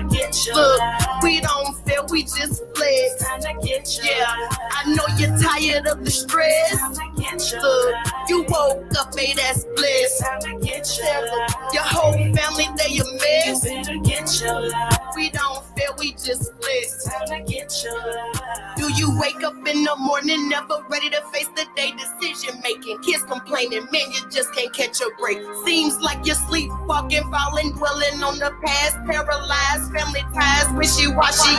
Look, we don't fail, we just flex. Yeah, I know you're tired of the stress. Look, you woke up, made that bliss. Your whole family, they a mess. We don't fail, we just flex. Do you wake up in the morning, never ready to face the day? Decision making, kids complaining, man, you just can't catch a break. Seems like you're sleepwalking, falling, dwelling on the past, paralyzed, family ties, wishy-washy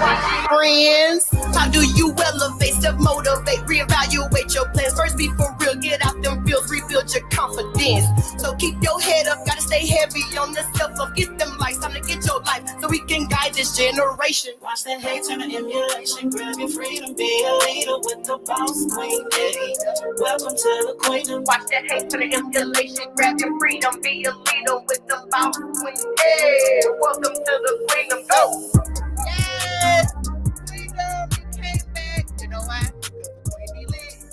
friends. How do you elevate, self-motivate, reevaluate your plans? First be for real, get out them bills, rebuild your confidence. So keep your head up, gotta stay heavy on the self-love, get them lights, time to get your life, so we can guide this generation. Watch that hate turn to emulation, grab your freedom, be a leader with the boss queen. Hey, welcome to the queen. Watch that hate turn to emulation, grab your freedom, be a leader with the boss queen. Hey, welcome to the queen. Go. Yes, freedom, you came back. You know why?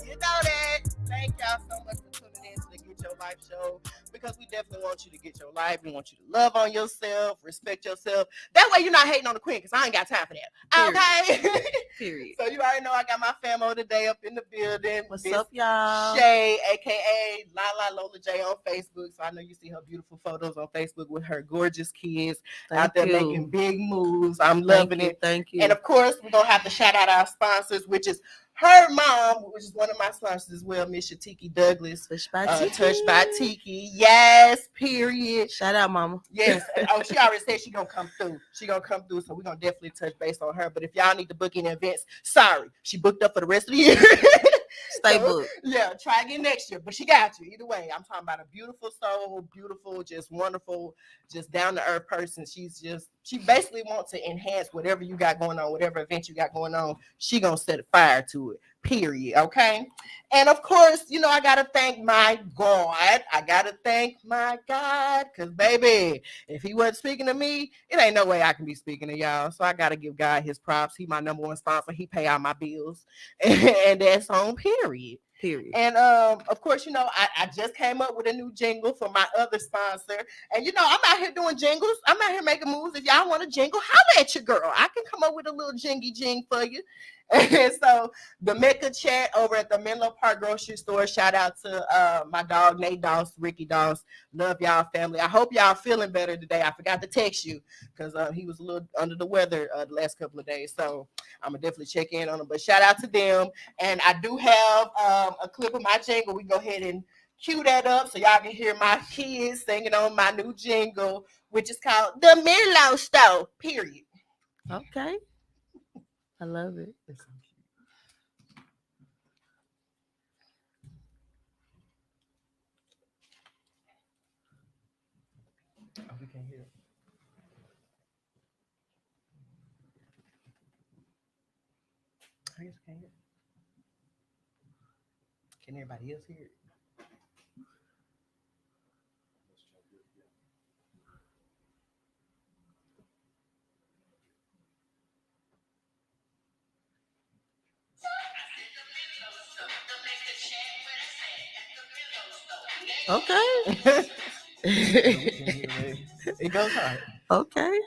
You know that. Thank y'all so much for tuning in to the Get Your Life show, because we definitely want you to get your life. We want you to love on yourself, respect yourself. That way you're not hating on the queen, because I ain't got time for that. Period. Okay? Period. So you already know I got my family today up in the building. What's up, y'all? Shay, a.k.a. La Lola J on Facebook. So I know you see her beautiful photos on Facebook with her gorgeous kids out there making big moves. I'm loving it. Thank you. And of course, we're going to have to shout out our sponsors, which is her mom, which is one of my sponsors as well, Miss Shatiki Douglas. Touched by Tiki. Yes, period. Shout out, mama. Yes. Oh, she already said she gonna come through. So we're gonna definitely touch base on her. But if y'all need to book any events, sorry, she booked up for the rest of the year. Stay booked. Yeah, try again next year. But she got you either way. I'm talking about a beautiful soul, beautiful, just wonderful, just down to earth person. She basically wants to enhance whatever you got going on, whatever event you got going on. She gonna set a fire to it. Period. Okay. And of course, you know, I gotta thank my God. Because baby, if he wasn't speaking to me, it ain't no way I can be speaking to y'all. So I gotta give God his props. He my number one sponsor. He pay all my bills. And that's on period. And of course, you know, I just came up with a new jingle for my other sponsor. And you know, I'm out here doing jingles. I'm out here making moves. If y'all want a jingle, holla at your girl. I can come up with a little jingy jing for you. And so the Mecca chat over at the Menlo Park grocery store. Shout out to my dog Nate Doss, Ricky Doss. Love y'all family. I hope y'all feeling better today. I forgot to text you because he was a little under the weather the last couple of days. So I'm gonna definitely check in on them. But shout out to them. And I do have a clip of my jingle. We go ahead and cue that up so y'all can hear my kids singing on my new jingle, which is called the Menlo Store. Period. Okay. I love it. Oh, we can't hear it. I guess can't hear it. Can everybody else hear it? Okay. It goes hard. Okay.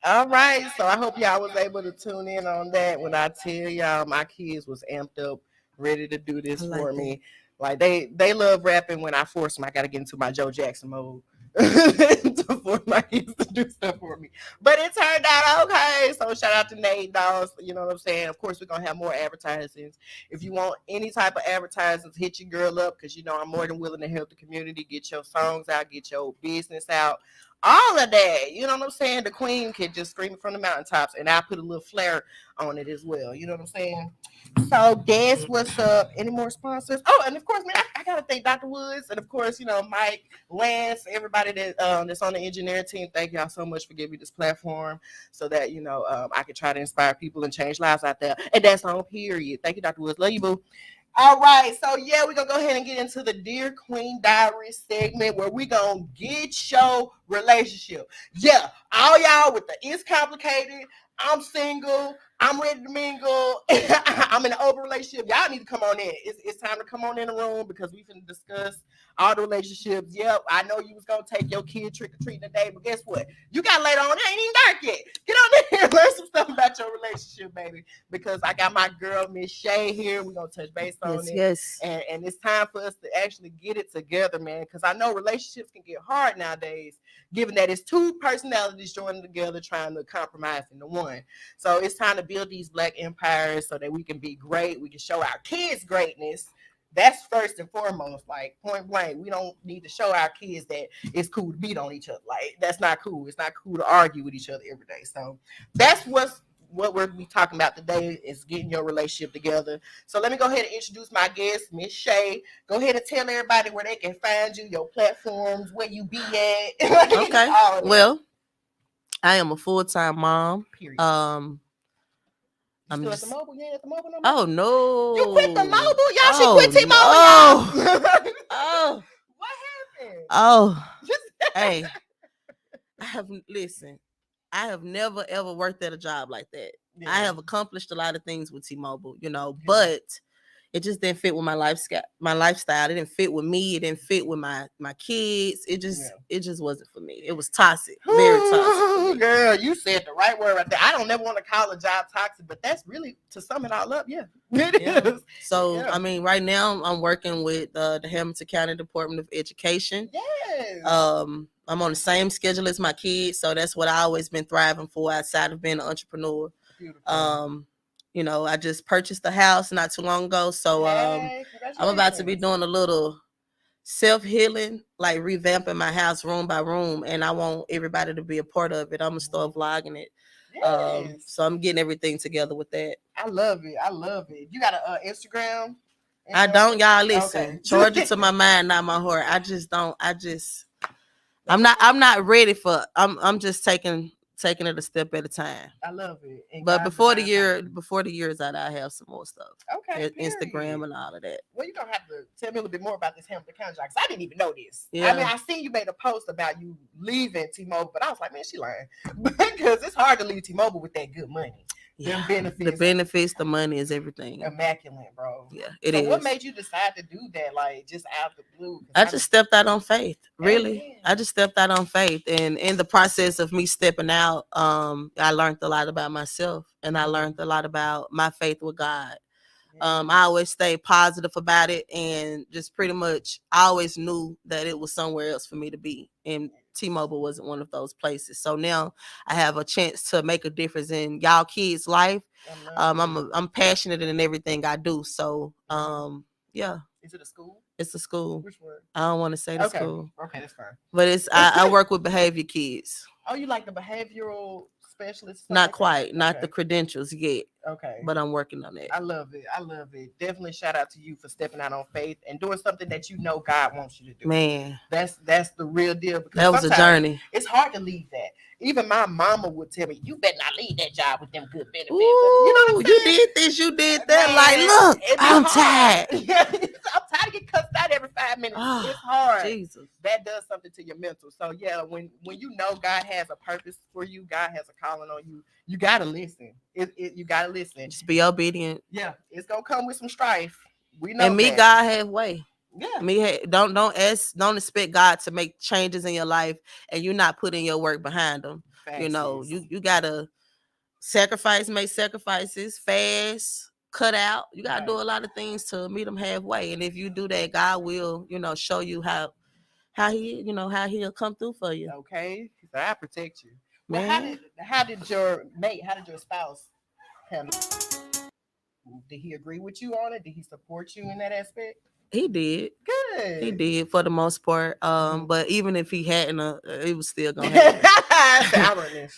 All right. So I hope y'all was able to tune in on that when I tell y'all my kids was amped up, ready to do this for me. Like they love rapping when I force them. I got to get into my Joe Jackson mode to force my kids to do stuff for me. But it turned out okay. So shout out to Nate Dawes. You know what I'm saying? Of course, we're going to have more advertisements. If you want any type of advertisements, hit your girl up because, you know, I'm more than willing to help the community get your songs out, get your business out. All of that, you know what I'm saying? The queen can just scream it from the mountaintops, and I put a little flair on it as well. You know what I'm saying? So that's what's up. Any more sponsors? Oh, and of course, man, I gotta thank Dr. Woods, and of course, you know, Mike, Lance, everybody that's on the engineering team. Thank y'all so much for giving me this platform so that, you know, I can try to inspire people and change lives out there. And that's on period. Thank you, Dr. Woods. Love you, boo. All right, so yeah, we're gonna go ahead and get into the Dear Queen Diary segment where we gonna get your relationship. Yeah, all y'all with the it's complicated, I'm single, I'm ready to mingle. I'm in an open relationship. Y'all need to come on in. It's time to come on in the room because we finna discuss all the relationships. Yep, I know you was gonna take your kid trick or treating today, but guess what? You got later on. It ain't even dark yet. Get on there and learn some stuff about your relationship, baby. Because I got my girl Miss Shay here. We're gonna touch base on it. Yes. And it's time for us to actually get it together, man. Because I know relationships can get hard nowadays, given that it's two personalities joining together trying to compromise into one. So it's time to build these Black empires so that we can be great. We can show our kids greatness. That's first and foremost, like point blank. We don't need to show our kids that it's cool to beat on each other. Like that's not cool. It's not cool to argue with each other every day. So that's what we're be talking about today is getting your relationship together. So let me go ahead and introduce my guest, Miss Shay. Go ahead and tell everybody where they can find you, your platforms, where you be at. Okay. Well, I am a full-time mom. Period. You still at the mobile? You ain't at the mobile no more? Oh no! You quit the mobile? Y'all she quit T-Mobile. No. Oh. What happened? Oh. Hey. I have never ever worked at a job like that. Yeah. I have accomplished a lot of things with T-Mobile, but it just didn't fit with my lifestyle. It didn't fit with me. It didn't fit with my kids. It just wasn't for me. It was toxic, very toxic. Girl, you said the right word right there. I don't never want to call a job toxic, but that's really to sum it all up. Yeah, it is. So I mean, right now I'm working with the Hamilton County Department of Education. Yes. I'm on the same schedule as my kids, so that's what I always been thriving for outside of being an entrepreneur. Beautiful. I just purchased a house not too long ago, so I'm about to be doing a little self-healing, like revamping my house room by room, and I want everybody to be a part of it. I'm gonna start vlogging it. Yes. So I'm getting everything together with that. I love it. You got an Instagram? I don't, y'all. Listen, okay. Charge it to my mind, not my heart. I'm not ready for. I'm just taking it a step at a time. I love it. And but before the year is out, I have some more stuff. Okay. Instagram and all of that. Well, you're gonna have to tell me a little bit more about this Hamilton County job, because I didn't even know this. Yeah. I mean, I seen you made a post about you leaving T-Mobile, but I was like, man, she lying. Because it's hard to leave T-Mobile with that good money. Yeah. The benefits, the money is everything. Immaculate, bro. Yeah, it is. What made you decide to do that, like, just out of the blue? I just stepped out on faith, really. Amen. I just stepped out on faith. And in the process of me stepping out, I learned a lot about myself, and I learned a lot about my faith with God. I always stayed positive about it, and just pretty much I always knew that it was somewhere else for me to be. And T-Mobile wasn't one of those places. So now I have a chance to make a difference in y'all kids' life. I'm passionate in everything I do. So yeah. Is it a school? It's a school. Which word? I don't want to say the school. Okay, that's fine. But I work with behavior kids. Oh, you like the behavioral specialist? Not quite, not the credentials yet. Okay. But I'm working on that. I love it. Definitely shout out to you for stepping out on faith and doing something that you know God wants you to do. Man. That's the real deal. Because that was a journey. It's hard to leave that. Even my mama would tell me, you better not leave that job with them good benefits. Ooh, you know what I'm saying? You did this, you did that. Man, like, look, I'm tired. I'm tired of getting cussed out every 5 minutes. It's hard. Jesus. That does something to your mental. So yeah, when you know God has a purpose for you, God has a calling on you, you gotta listen. You gotta listen. Just be obedient. Yeah, it's gonna come with some strife. We know. And meet God halfway. Yeah. Don't expect God to make changes in your life and you're not putting your work behind them. Facts. You gotta make sacrifices, fast, cut out. You gotta do a lot of things to meet them halfway. And if you do that, God will, show you how he'll come through for you. Okay. So I protect you. Well, how did your spouse handle it? Did he agree with you on it? Did he support you in that aspect? He did. Good. He did for the most part. But even if he hadn't, it was still gonna happen. I run this.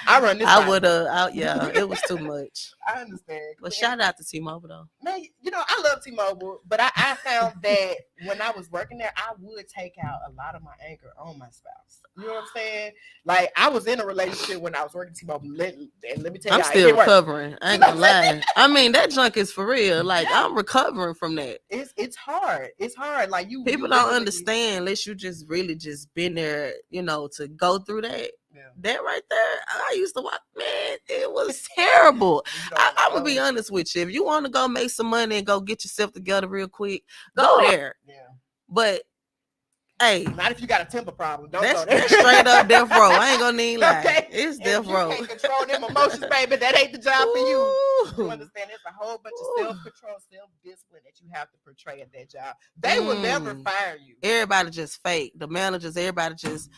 I run this. I would have. Yeah, it was too much. I understand. But shout out to T-Mobile though. Man, I love T-Mobile, but I found that when I was working there, I would take out a lot of my anger on my spouse. You know what I'm saying? Like, I was in a relationship when I was working T-Mobile. Let me tell you, I'm still recovering. I ain't gonna lie. I mean, that junk is for real. Like, I'm recovering from that. It's hard. it's hard. Like people don't understand unless you just really just been there, you know, to go through that. Yeah. That right there, I used to watch. Man, it was terrible. I'm gonna be honest with you. If you want to go make some money and go get yourself together real quick, go there. Yeah. But hey, not if you got a temper problem. Don't that's, go there. That's straight up death row. I ain't gonna need lie. Okay. It's death row. You can't control them emotions, baby. That ain't the job for you. You understand? There's a whole bunch of self-control, self-discipline that you have to portray at that job. They will never fire you. Everybody just fake. The managers, everybody just,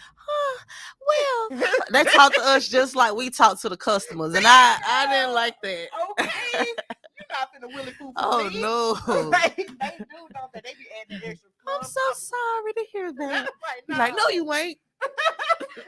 well, they talk to us just like we talk to the customers, and I didn't like that. Okay. Not finna willy poo. Oh no! They do, don't they? They be adding extra. I'm so sorry to hear that. Like, no, you ain't.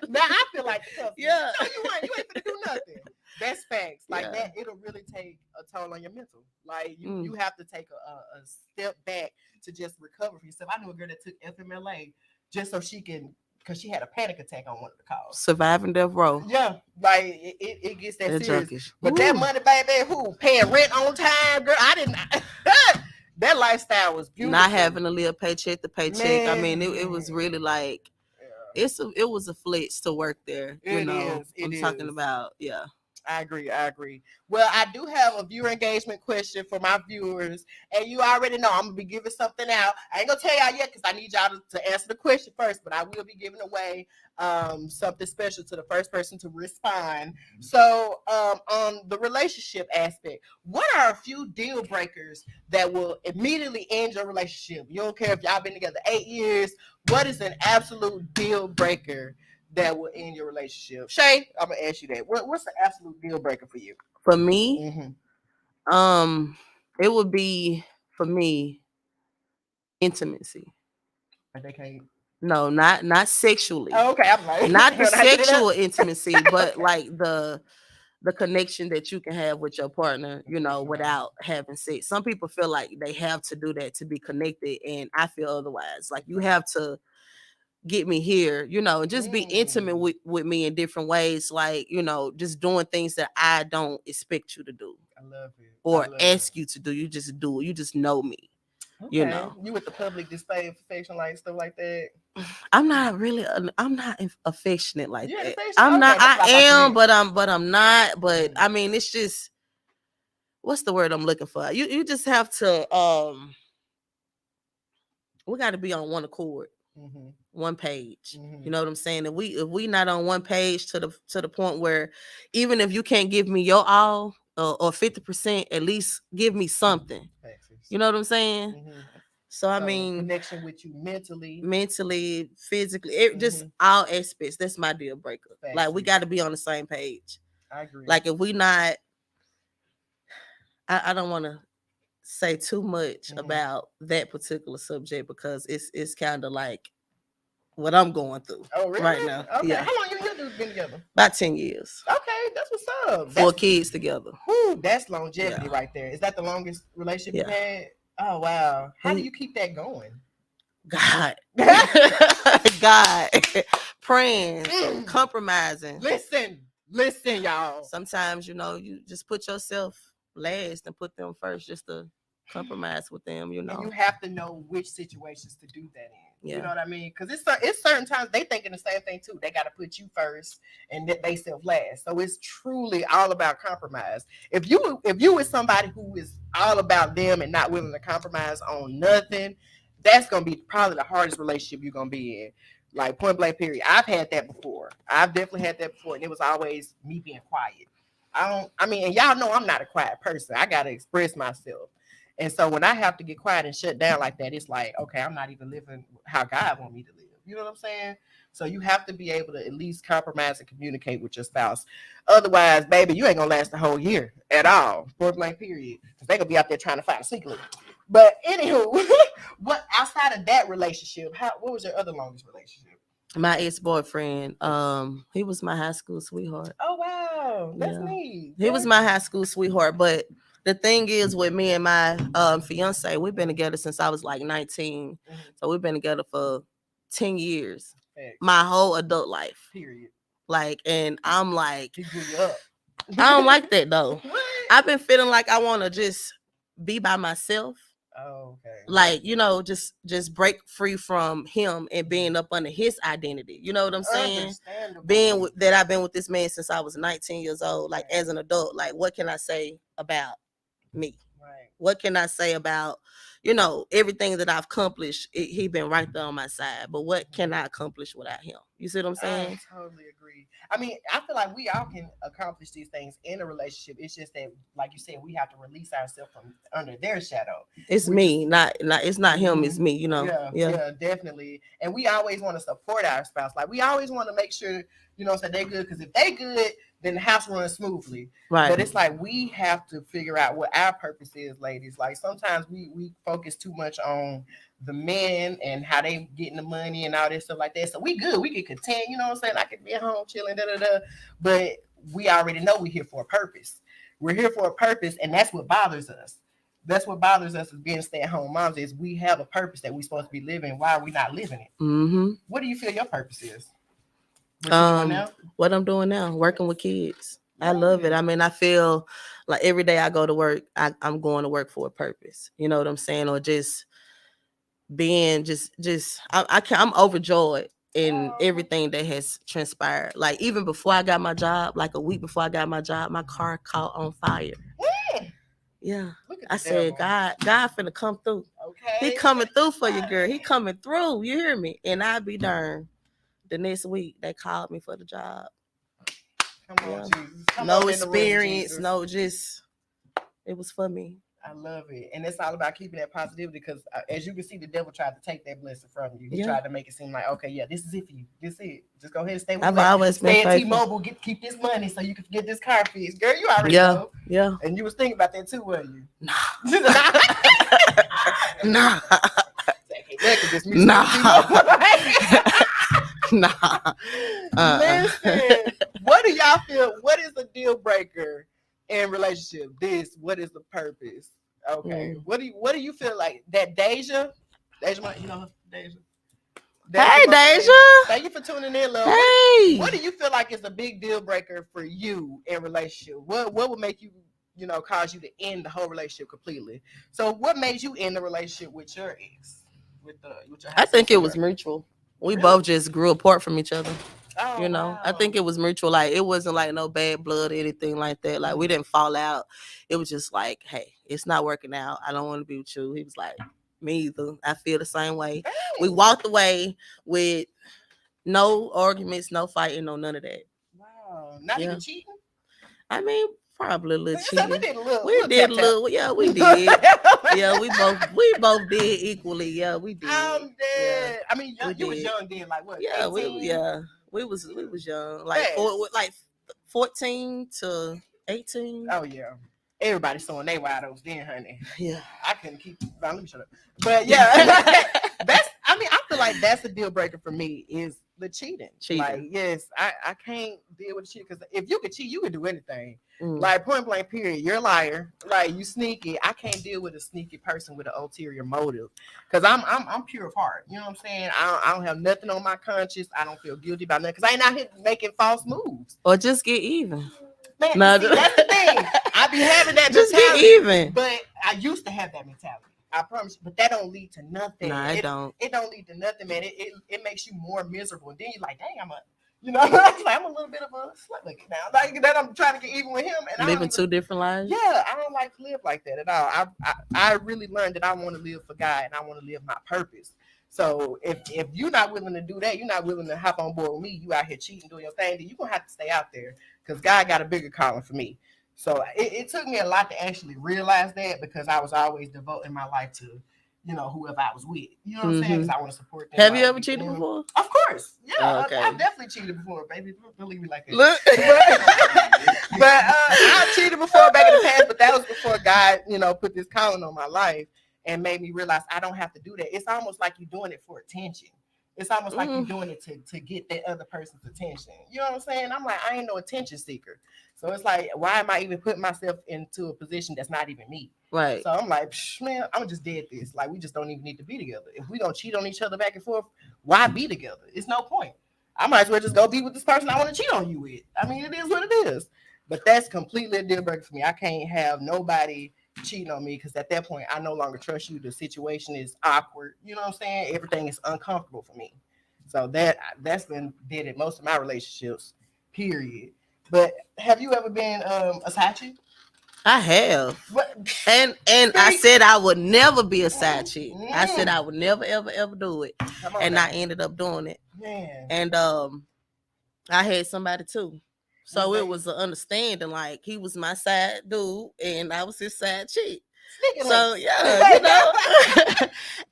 Now I feel like yeah, no, you ain't finna do nothing. That's facts. Like that, it'll really take a toll on your mental. Like you have to take a step back to just recover from yourself. I knew a girl that took FMLA just so she can. Because she had a panic attack on one of the calls. Surviving death row. Yeah, like it gets that serious. But that money, baby, who paying rent on time, girl? I didn't. That lifestyle was beautiful. Not having to live paycheck to paycheck. Man. I mean, it was really like it was a flex to work there. I'm talking about I agree. Well, I do have a viewer engagement question for my viewers, and you already know I'm gonna be giving something out. I ain't gonna tell y'all yet because I need y'all to answer the question first, but I will be giving away something special to the first person to respond. So on the relationship aspect, what are a few deal breakers that will immediately end your relationship? You don't care if y'all been together 8 years. What is an absolute deal breaker that will end your relationship? Shay, I'm gonna ask you that. What's the absolute deal breaker for you? For me, it would be for me intimacy. Like they can't. No, not sexually. Oh, okay, I'm like, not the sexual intimacy, but like the connection that you can have with your partner, you know, without having sex. Some people feel like they have to do that to be connected, and I feel otherwise. Like you have to get me here, you know, and just be intimate with me in different ways, like, you know, just doing things that I don't expect you to do. I love it. Or ask you to do. You just do it. You just know me. Okay. You know. You with the public display of affection, like stuff like that? I'm not really I'm not affectionate like that. I'm not I am, but I'm not. But I mean, it's just, what's the word I'm looking for? You just have to we got to be on one accord. One page. You know what I'm saying? If we not on one page to the point where even if you can't give me your all or 50%, at least give me something. You know what I'm saying? So I mean, connection with you mentally, physically, just all aspects. That's my deal breaker. Like we got to be on the same page. I agree. Like if we not, I don't want to say too much about that particular subject because it's kind of like what I'm going through right now. Okay. Yeah. How long you two been together? About 10 years. Okay, that's what's up. 4 kids together. That's longevity right there. Is that the longest relationship you've had? Oh wow. How do you keep that going? God. God. Praying, compromising. Listen, y'all. Sometimes, you know, you just put yourself last and put them first just to compromise with them, you know. And you have to know which situations to do that in. Yeah. You know what I mean? Because it's certain times they thinking the same thing too. They got to put you first and that they self last. So it's truly all about compromise. If you with somebody who is all about them and not willing to compromise on nothing, that's gonna be probably the hardest relationship you're gonna be in. Like point blank period. I've had that before. I've definitely had that before, and it was always me being quiet. And y'all know I'm not a quiet person. I gotta express myself. And so when I have to get quiet and shut down like that, it's like, okay, I'm not even living how God wants me to live. You know what I'm saying? So you have to be able to at least compromise and communicate with your spouse. Otherwise, baby, you ain't gonna last the whole year at all. Point blank period. Because they're gonna be out there trying to find a secret. But anywho, what outside of that relationship, what was your other longest relationship? My ex-boyfriend, he was my high school sweetheart. Oh wow, that's neat. He was my high school sweetheart, but the thing is with me and my fiance, we've been together since I was like 19. So we've been together for 10 years. My whole adult life. Period. Like, and I'm like, he grew you up. I don't like that though. I've been feeling like I want to just be by myself. Oh, okay. Like, just break free from him and being up under his identity. You know what I'm saying? Understandable. That I've been with this man since I was 19 years old. Like, as an adult, like, what can I say about me? Right. What can I say about, everything that I've accomplished? He been right there on my side. But what can I accomplish without him? You see what I'm saying? I totally agree. I mean, I feel like we all can accomplish these things in a relationship. It's just that, like you said, we have to release ourselves from under their shadow. It's me, not it's not him. It's me. Yeah, definitely. And we always want to support our spouse. Like we always want to make sure, so they good. Because if they good, then the house runs smoothly. Right. But it's like we have to figure out what our purpose is, ladies. Like sometimes we focus too much on the men and how they getting the money and all this stuff like that. So we good. We can content, you know what I'm saying? I could be at home chilling, But we already know we're here for a purpose. We're here for a purpose, and that's what bothers us. That's what bothers us as being stay-at-home moms is we have a purpose that we're supposed to be living. Why are we not living it? Mm-hmm. What do you feel your purpose is? What I'm doing now, working with kids. I love it. I mean, I feel like every day I go to work, I'm going to work for a purpose. You know what I'm saying? Or just being I'm overjoyed in everything that has transpired. Like even before I got my job, like a week before I got my job, my car caught on fire. Yeah. I said, God finna come through. Okay. He coming through for you, girl. He coming through. You hear me? And I'll be darned. The next week they called me for the job. Come on, Jesus. No experience, no, just it was for me. I love it. And it's all about keeping that positivity because as you can see, the devil tried to take that blessing from you. He tried to make it seem like, okay, yeah, this is it for you. This is it. Just go ahead and stay with me. I've always been faithful. Stay at T-Mobile, keep this money so you can get this car fixed. Girl, you already know. Yeah. And you was thinking about that too, weren't you? Nah. Listen, what do y'all feel? What is a deal breaker in relationship? What is the purpose? Okay. What do you feel like that Deja, you know Deja? Hey, Deja. Thank you for tuning in, love. Hey. What do you feel like is a big deal breaker for you in relationship? What would make you, cause you to end the whole relationship completely? So what made you end the relationship with your ex? With your I think it was mutual. We both just grew apart from each other. Oh, wow. I think it was mutual. Like it wasn't like no bad blood or anything like that. Like we didn't fall out. It was just like, hey, it's not working out. I don't want to be with you. He was like, me either. I feel the same way. Hey. We walked away with no arguments, no fighting, no none of that. Wow. Not even cheating? I mean, probably a little cheating. We did a little. Yeah, we did. Yeah, we both did equally. Yeah, we did. I'm dead. Yeah. I mean, you was young then, like what? Yeah, 18? we was young, like 14 to 18. Oh yeah, everybody's throwing their wide oats then, honey. Yeah, I couldn't keep. Let me shut up. But yeah, I feel like that's a deal breaker for me is the cheating. Like, yes, I can't deal with cheating because if you could cheat, you could do anything. Like point blank, period. You're a liar. Like you sneaky. I can't deal with a sneaky person with an ulterior motive because I'm pure of heart. You know what I'm saying? I don't have nothing on my conscience. I don't feel guilty about nothing because I ain't out here making false moves or just get even. Man, that's the thing. I be having that just mentality, get even. But I used to have that mentality. I promise you, but that don't lead to nothing. No, it don't. It don't lead to nothing, man. It makes you more miserable. And then you're like, dang, I'm a little bit of a slut now. Like that, I'm trying to get even with him. And living two different lives. Yeah, I don't like to live like that at all. I really learned that I want to live for God and I want to live my purpose. So if you're not willing to do that, you're not willing to hop on board with me. You out here cheating, doing your thing. Then you're gonna have to stay out there because God got a bigger calling for me. So it took me a lot to actually realize that because I was always devoting my life to, whoever I was with. You know what I'm saying? Because I want to support them. Have you ever cheated before? Of course. Yeah. Oh, okay. I've definitely cheated before, baby. Don't believe me like that. But I cheated before back in the past, but that was before God, put this calling on my life and made me realize I don't have to do that. It's almost like you're doing it for attention. It's almost like you're doing it to get that other person's attention. You know what I'm saying? I'm like, I ain't no attention seeker. So it's like, why am I even putting myself into a position that's not even me? Right. So I'm like, man, I'm just dead this. Like, we just don't even need to be together. If we don't cheat on each other back and forth, why be together? It's no point. I might as well just go be with this person I want to cheat on you with. I mean, it is what it is. But that's completely a deal breaker for me. I can't have nobody cheating on me, because at that point I no longer trust you. The situation is awkward. You know what I'm saying? Everything is uncomfortable for me. So that's been did it most of my relationships. Period. But have you ever been a side chick? I have. What? And I Speak. said I would never be a side chick. I said Mm. I would never ever do it. Come on And now. I ended up doing it. Man. And I had somebody too. So Okay. it was an understanding, like he was my side dude and I was his side chick. Sneaking So links. yeah, you know.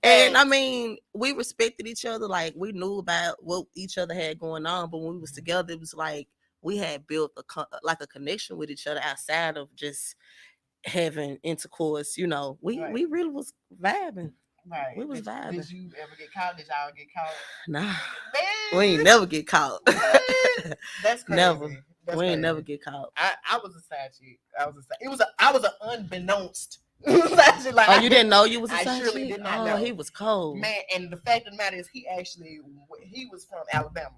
And Hey. I mean, we respected each other, like we knew about what each other had going on, but when we was together, it was like we had built a connection with each other outside of just having intercourse. You know, we Right. we really was vibing. Right. We was Did vibing. you ever get caught? Did y'all get caught? Nah, Man. we ain't never get caught. What? That's crazy. Never. That's We ain't crazy. never get caught. I was a side chick. I was an unbeknownst side chick. Like, Oh, you didn't know you was a I side surely chick? did not Oh, know. he was cold. Man, and the fact of the matter is, he was from Alabama,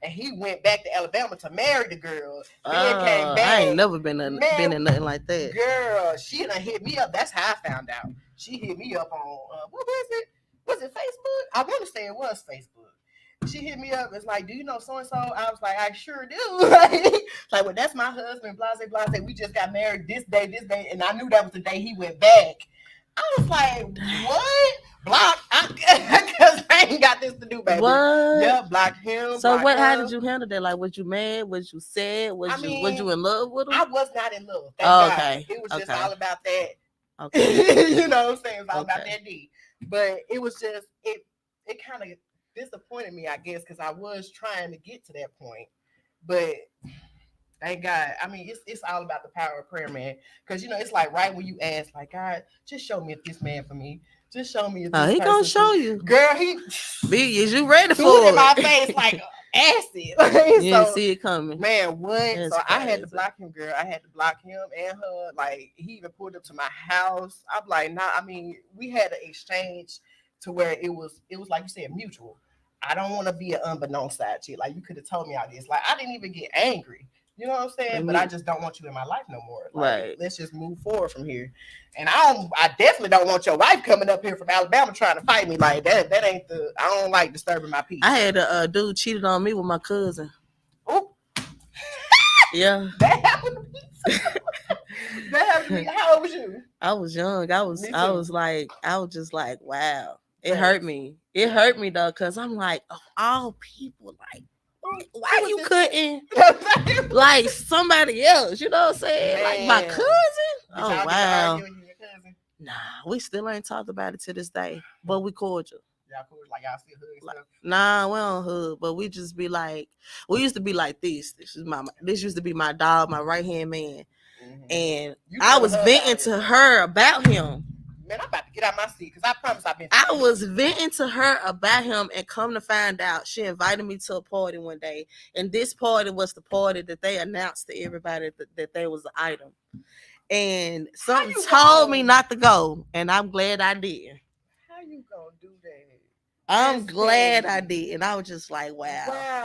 and he went back to Alabama to marry the girl. Then came back. I ain't never been in nothing like that. Girl, she done hit me up. That's how I found out. She hit me up on what was it? Was it Facebook? I want to say it was Facebook. She hit me up. It's like, do you know so and so? I was like, I sure do. Like, well, that's my husband. Blase, blase. We just got married this day, and I knew that was the day he went back. I was like, what? Block? Because I ain't got this to do, baby. What? Yeah, block him. So block what? him. How did you handle that? Like, was you mad? Was you sad? Was you in love with him? I was not in love. Thank God. Okay. It was just all about that. Okay. You know what I'm saying? It's all about that D. But it was just it kind of disappointed me, I guess, because I was trying to get to that point. But thank God. I mean, it's all about the power of prayer, man. Because it's like right when you ask, like, God, just show me if this man for me. Just show me if this he gonna show you. Girl, he B, is you ready for it? it? In my face like acid. You didn't see it coming. Man, what? That's so I had crazy. to block him, girl. I had to block him and her. Like, he even pulled up to my house. I'm like, nah, I mean, we had an exchange to where it was like you said, mutual. I don't want to be an unbeknownst side chick. Like, you could have told me all this. Like, I didn't even get angry. You know what I'm saying? But I just don't want you in my life no more. Like, right. Let's just move forward from here. And I definitely don't want your wife coming up here from Alabama trying to fight me like that. That ain't I don't like disturbing my peace. I had a dude cheated on me with my cousin. Oh. Yeah. That happened to me. That happened to me. How old was you? I was young. I was just like, wow. It hurt me. It hurt me though, because I'm like, of all people, like, why you couldn't like somebody else? You know what I'm saying? Man. Like my cousin? Oh wow. Nah, we still ain't talked about it to this day. But we cordial. Y'all cool? Like y'all still hug stuff? Nah, we don't hug, but we just be like, we used to be like this. This used to be my dog, my right hand man. Mm-hmm. And I was venting to her about him. Man, I'm about to get out my seat because I promise I've been. I was venting to her about him, and come to find out, she invited me to a party one day, and this party was the party that they announced to everybody that there was an item, and something told me not to go, and I'm glad I did. How you gonna do that? I'm glad I did, and I was just like, wow,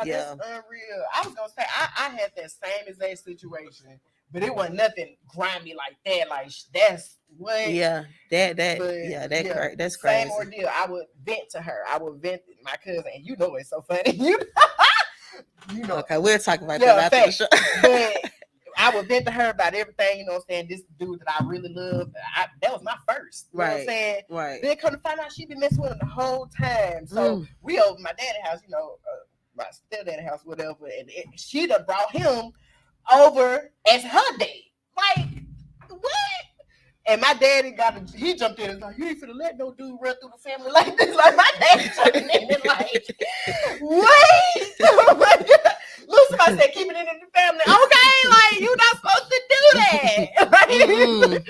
yeah, that's unreal. I was gonna say I had that same exact situation. But it wasn't nothing grimy like that. Like, that's what. Yeah, that's crazy. Same ordeal. I would vent to her. I would vent to my cousin, and it's so funny. you know. Okay, we'll talk about that after the show. But I would vent to her about everything. You know what I'm saying? This dude that I really love. That was my first. You know what I'm saying? Right. Then come to find out she been messing with him the whole time. So we over my daddy's house. My stepdaddy's house, whatever. And she done brought him over as her date. Like, what? And my daddy he jumped in and was like, you ain't finna let no dude run through the family like this. Like, my daddy jumped in and like, wait. Oh my God. Look, somebody said keep it in the family. Okay, like, you're not supposed to do that.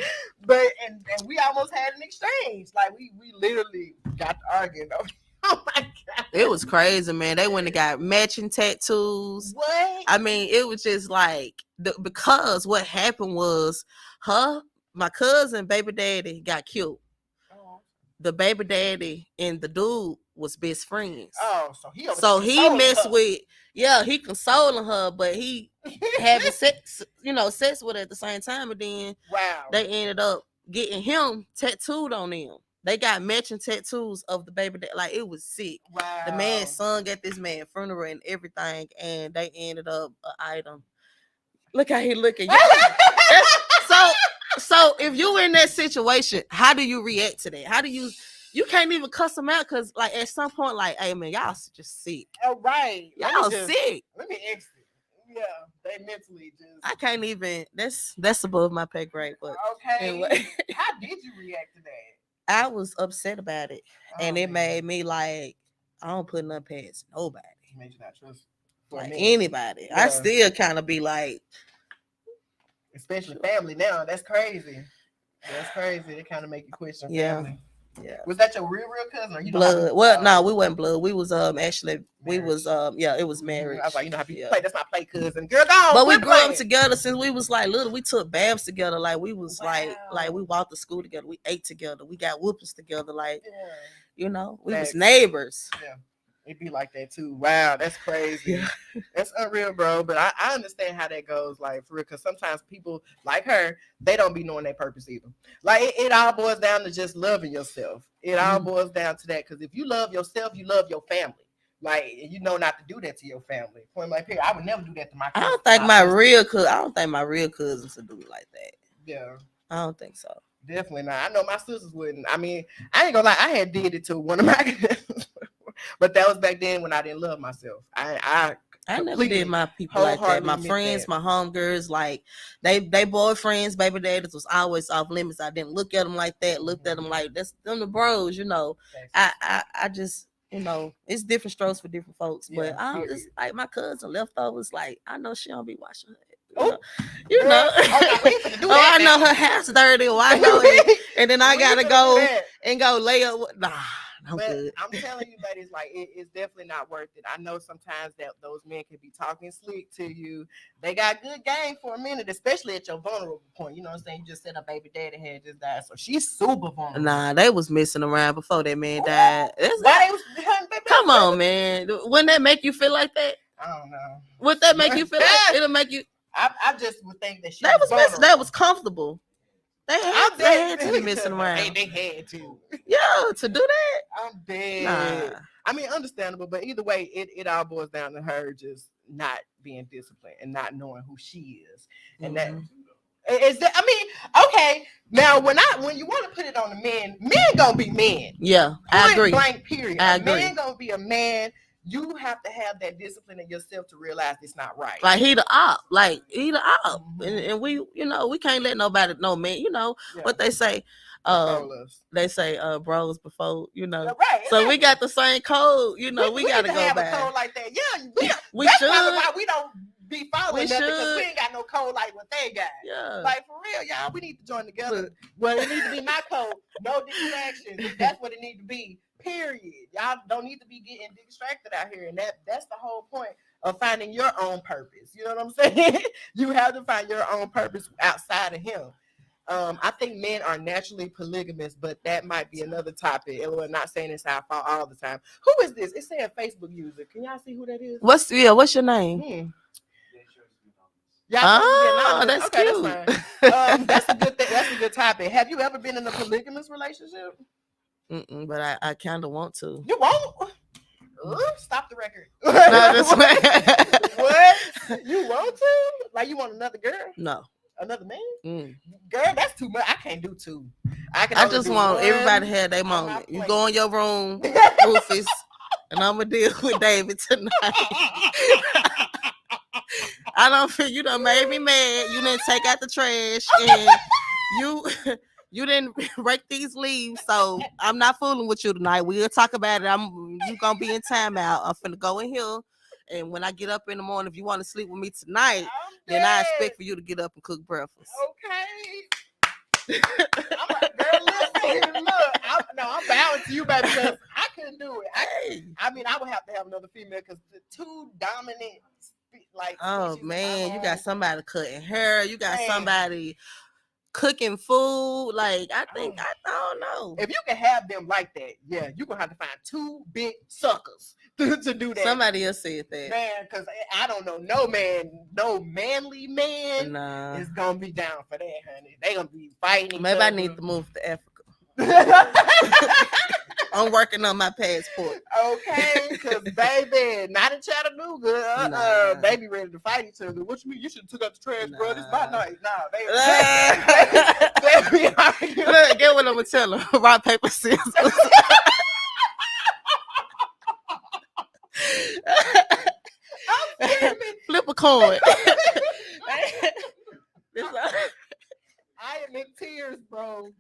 But and we almost had an exchange. Like, we literally got to arguing. Oh my God. It was crazy, man. They went and got matching tattoos. What? I mean, it was just like, because what happened was my cousin, baby daddy, got killed. Oh. The baby daddy and the dude was best friends. Oh, so he messed with, he consoling her, but he having sex with her at the same time, and then they ended up getting him tattooed on them. They got matching tattoos of the baby that, like, it was sick. Wow. The man sung at this man's funeral and everything, and they ended up an item. Look how he looking. So if you in that situation, how do you react to that? How do you can't even cuss them out, because like at some point, like, hey man, y'all just sick. Oh, right. Y'all sick. Let me exit. Yeah, they mentally just. I can't even. That's above my pay grade. But okay. Anyway. How did you react to that? I was upset about it, and it made me like, I don't put nothing past nobody. It made you not trust like anybody. Yeah. I still kind of be like, especially family now. That's crazy. That's crazy. It kind of make you question family. Yeah. Was that your real cousin, or you blood? Well, no, we wasn't blood. We was actually we was it was marriage. I was like, you know how people play. That's my play cousin. Girl, go. But we grew up together since we was like little. We took baths together. Like we was like we walked to school together. We ate together. We got whoopings together. Like you know, we was neighbors. Yeah. It'd be like that too. Wow, that's crazy. Yeah. That's unreal, bro. But I understand how that goes, like, for real, because sometimes people like her, they don't be knowing their purpose either. Like it all boils down to just loving yourself. It all boils down to that, because if you love yourself, you love your family. Like, you know not to do that to your family. Point blank period. I would never do that to my kids. I don't think my real cousins would do it like that. Yeah. I don't think so. Definitely not. I know my sisters wouldn't. I mean, I ain't gonna lie, I had did it to one of my cousins. But that was back then when I didn't love myself. I never did my people like that. My friends, my homegirls, like they boyfriends, baby daddies was always off limits. I didn't look at them like that. Looked at them like that's them the bros, you know. I just, you know, it's different strokes for different folks. But I just like my cousin leftovers. Like I know she don't be washing her. You know. I know her house dirty. Well, I know it. And then I gotta go lay up. Nah. I'm telling you, ladies, like it's definitely not worth it. I know sometimes that those men can be talking slick to you. They got good game for a minute, especially at your vulnerable point. You know what I'm saying? You just said a baby daddy had just died, so she's super vulnerable. Nah, they was messing around before that man died. Come on, man. Wouldn't that make you feel like that? I don't know. Would that make you feel like it'll make you? I just would think that that was comfortable. They had to be messing around. They had to. Yeah, to do that. I'm dead. Nah. I mean, understandable, but either way, it all boils down to her just not being disciplined and not knowing who she is. And that is that. I mean, okay. Now, when you want to put it on the men gonna be men. Yeah, I agree. Blank. Period. A man gonna be a man. You have to have that discipline in yourself to realize it's not right. Like he the op. And we, you know, we can't let nobody know, man. You know what they say. They say bros before, you know. Right. So we got the same code, you know. We gotta go have back. A code like that. Yeah, we that's should. Why we don't be following that, because we ain't got no code like what they got. Yeah. Like for real, y'all, we need to join together. Well, it needs to be my code. No distractions. That's what it needs to be. Period. Y'all don't need to be getting distracted out here, and that's the whole point of finding your own purpose. You know what I'm saying? You have to find your own purpose outside of him. I think men are naturally polygamous, but that might be another topic. And we're not saying it's our fault all the time. Who is this? It's saying Facebook user. Can y'all see who that is? What's your name? That's cute. That's a good thing. That's a good topic. Have you ever been in a polygamous relationship? But I kind of want to. You won't? Stop the record. No, that's what? You want to? Like you want another girl? No. Another man? Girl, that's too much. I can't do two. I just want everybody to have their moment. You go in your room, Rufus, and I'm gonna deal with David tonight. I don't feel you done made me mad. You didn't take out the trash, and you didn't rake these leaves, so I'm not fooling with you tonight. We'll talk about it. You gonna be in timeout. I'm finna go in here, and when I get up in the morning, if you want to sleep with me tonight, then I expect for you to get up and cook breakfast. Okay. I'm like, girl, listen, look. I'm bowing to you, baby, because I couldn't do it. I mean, I would have to have another female, because the two dominant, like. Oh man, you got somebody cutting hair. You got somebody cooking food. Like I don't know. If you can have them like that, yeah, you're gonna have to find two big suckers to do that. Somebody else said that, man, because I don't know, no manly man is gonna be down for that, honey. They gonna be fighting. Maybe I need to move to Africa. I'm working on my passport. Okay, because baby, not in Chattanooga. They be ready to fight each other. What you mean? You should have took out the trash, bro. This my night. Nah, they be arguing. Look, get what I'm gonna tell them. Rock, paper, scissors. Flip a coin. I am in tears, bro.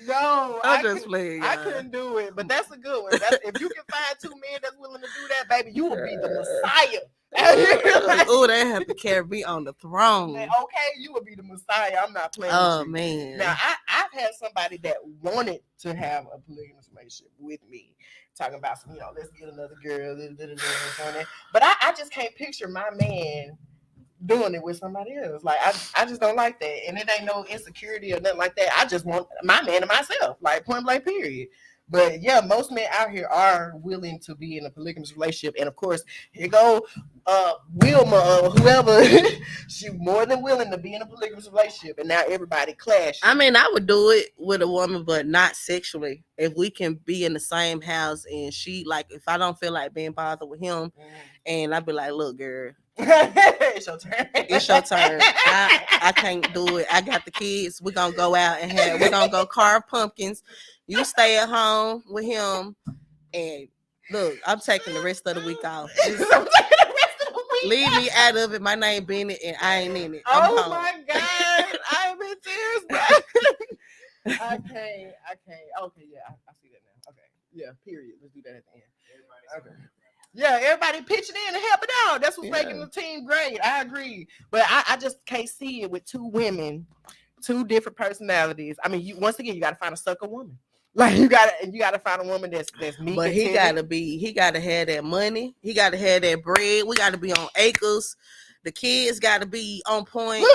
No, I couldn't do it, but that's a good one. If you can find two men that's willing to do that, baby, you will be the Messiah. Oh, they have to carry me on the throne. Okay, you will be the Messiah. I'm not playing. Oh man. Now I've had somebody that wanted to have a polygamous relationship with me, talking about some, let's get another girl, but I just can't picture my man doing it with somebody else. Like I just don't like that, and it ain't no insecurity or nothing like that. I just want my man to myself, like point blank period. But yeah, most men out here are willing to be in a polygamous relationship, and of course, here go Wilma or whoever. She more than willing to be in a polygamous relationship, and now everybody clash. I mean, I would do it with a woman, but not sexually. If we can be in the same house, and she if I don't feel like being bothered with him, and I'd be like, look, girl. It's your turn. It's your turn. I can't do it. I got the kids. We're gonna go out and we're gonna go carve pumpkins. You stay at home with him, and look, I'm taking the rest of the week off. Leave me out of it. My name Bennett, and I ain't in it. Oh my God, I'm in tears, bro. I can't. Okay, yeah, I see that now. Okay, yeah, period. Let's do that at the end. Okay. Yeah, everybody pitching in and helping out. That's what's making the team great. I agree. But I just can't see it with two women, two different personalities. I mean, once again, you got to find a sucker woman. Like you gotta find a woman that's meek. But he gotta have that money. He gotta have that bread. We gotta be on acres. The kids gotta be on point.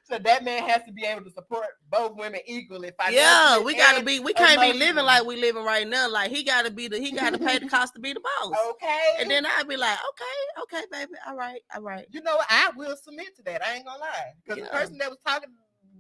So that man has to be able to support both women equally. Yeah, we can't be living like we living right now. Like he gotta pay the cost to be the boss. Okay. And then I'd be like, okay, baby, all right. You know what? I will submit to that. I ain't gonna lie. Because the person that was talking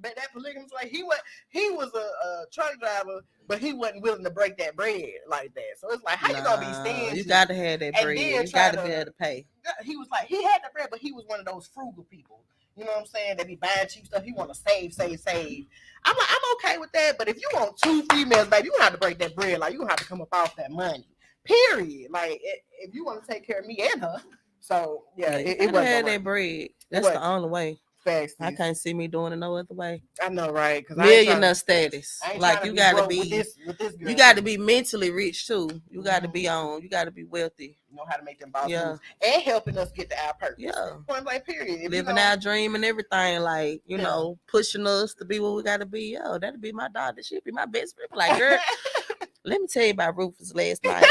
that polygamous, like he was a truck driver, but he wasn't willing to break that bread like that. So it's like, how you gonna be stingy? You gotta have that bread. You gotta be able to pay. He was like, he had the bread, but he was one of those frugal people. You know what I'm saying? They be buying cheap stuff. He want to save. I'm like, I'm okay with that. But if you want two females, baby, you gonna have to break that bread. Like you gonna have to come up off that money. Period. Like if you want to take care of me and her. So yeah, it wasn't had that bread. That's the only way. Facts. I can't see me doing it no other way. I know, right? Because millionaire status. Like you gotta be with this girl, you gotta be mentally rich too. You gotta be you gotta be wealthy. Know how to make them boss moves and helping us get to our purpose. Yeah. Point blank period. Living our dream and everything, like, pushing us to be what we gotta be. Yo, that'd be my daughter. She'd be my best friend. Like, girl, let me tell you about Rufus last night.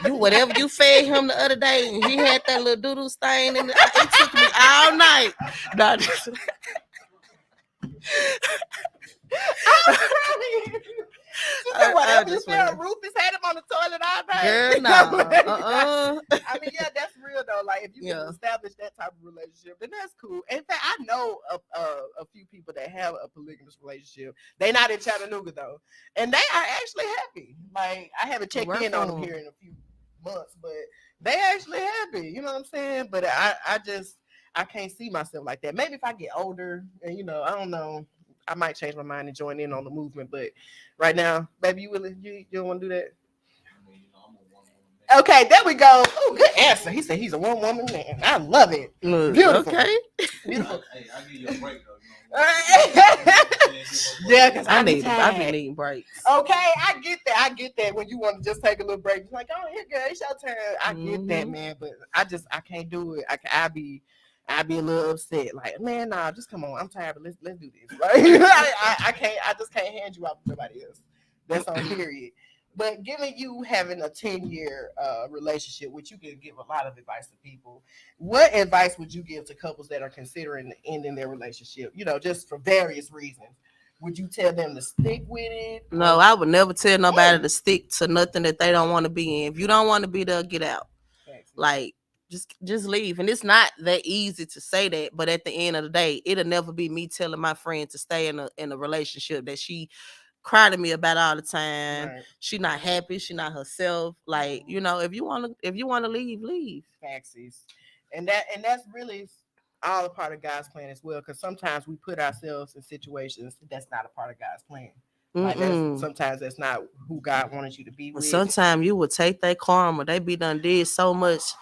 Whatever you fed him the other day, and he had that little doodle stain, and it took me all night. Whatever you feel, Rufus had him on the toilet all night. Girl, no. I mean, yeah, that's real though. Like, if you can establish that type of relationship, then that's cool. In fact, I know a few people that have a polygamous relationship. They're not in Chattanooga though, and they are actually happy. Like, I haven't checked in on them here in a few months, but they actually happy. You know what I'm saying? But I can't see myself like that. Maybe if I get older, and I don't know. I might change my mind and join in on the movement, but right now, baby, you don't want to do that? Okay, there we go. Oh, good answer. He said he's a one-woman man. I love it. Beautiful. Okay. Beautiful. Hey, I give you a break though. Yeah, because I be needing breaks. Okay, I get that. When you want to just take a little break, you're like, oh, here, girl, it's your turn. I get that, man, but I can't do it. I'd be a little upset. Like, man, nah, just come on. I'm tired, but let's do this. Right? I just can't hand you off to somebody else. That's on period. But given you having a 10-year relationship, which you can give a lot of advice to people, what advice would you give to couples that are considering ending their relationship? Just for various reasons. Would you tell them to stick with it? No, I would never tell nobody to stick to nothing that they don't want to be in. If you don't want to be there, get out. Like, just leave. And it's not that easy to say that, but at the end of the day, it'll never be me telling my friend to stay in a relationship that she cry to me about all the time. Right. She not happy. She not herself. Like, if you wanna leave. Faxies. And that's really all a part of God's plan as well. Because sometimes we put ourselves in situations that's not a part of God's plan. Like sometimes that's not who God wanted you to be with. Sometimes you would take that karma. They be done did so much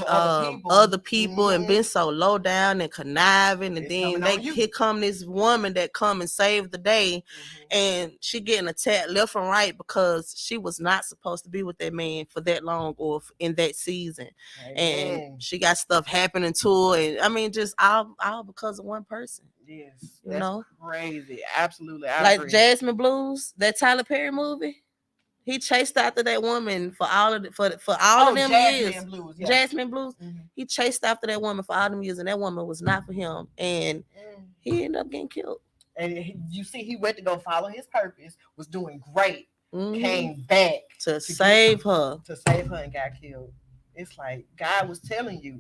other people and been so low down and conniving, and then here come this woman that come and save the day, and she getting attacked left and right because she was not supposed to be with that man for that long or in that season. And she got stuff happening to her, and I mean just all because of one person. Yes, that's crazy. Absolutely, I like agree. Jasmine Blues, that Tyler Perry movie. He chased after that woman for all of them years. Blues, yeah. Jasmine Blues. He chased after that woman for all them years, and that woman was not for him, and he ended up getting killed. And you see, he went to go follow his purpose, was doing great, came back to save her, and got killed. It's like God was telling you,